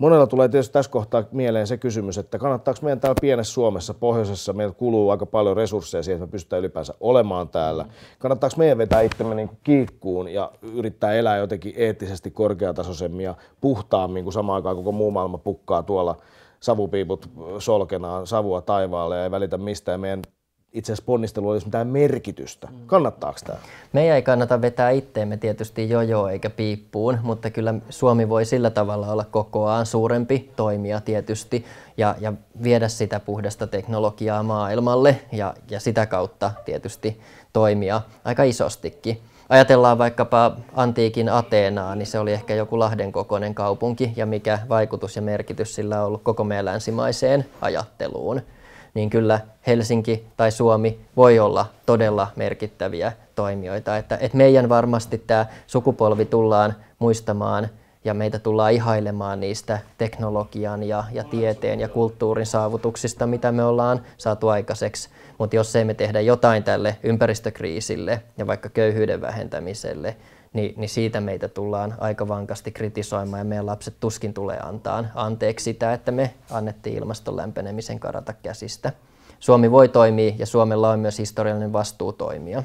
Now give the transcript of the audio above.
Monella tulee tietysti tässä kohtaa mieleen se kysymys, että kannattaako meidän täällä pienessä Suomessa, pohjoisessa, meillä kuluu aika paljon resursseja siihen, että me pystytään ylipäänsä olemaan täällä. Kannattaako meidän vetää itsemme niin kuin kiikkuun ja yrittää elää jotenkin eettisesti korkeatasoisemmin ja puhtaammin, kun samaan aikaan koko muu maailma pukkaa tuolla savupiiput solkenaan savua taivaalle ja ei välitä mistään. Meidän itse asiassa ponnistelu olisi mitään merkitystä. Kannattaako tämä? Meidän ei kannata vetää itteemme tietysti jojoon eikä piippuun, mutta kyllä Suomi voi sillä tavalla olla kokoaan suurempi toimija tietysti ja viedä sitä puhdasta teknologiaa maailmalle ja sitä kautta tietysti toimia aika isostikin. Ajatellaan vaikkapa antiikin Ateenaa, niin se oli ehkä joku Lahden kokoinen kaupunki ja mikä vaikutus ja merkitys sillä on ollut koko meidän länsimaiseen ajatteluun. Niin kyllä Helsinki tai Suomi voi olla todella merkittäviä toimijoita. Että meidän varmasti tämä sukupolvi tullaan muistamaan ja meitä tullaan ihailemaan niistä teknologian ja tieteen ja kulttuurin saavutuksista, mitä me ollaan saatu aikaiseksi. Mutta jos ei me tehdä jotain tälle ympäristökriisille ja vaikka köyhyyden vähentämiselle, niin siitä meitä tullaan aika vankasti kritisoimaan ja meidän lapset tuskin tulee antaa anteeksi sitä, että me annettiin ilmaston lämpenemisen karata käsistä. Suomi voi toimia ja Suomella on myös historiallinen vastuu toimia.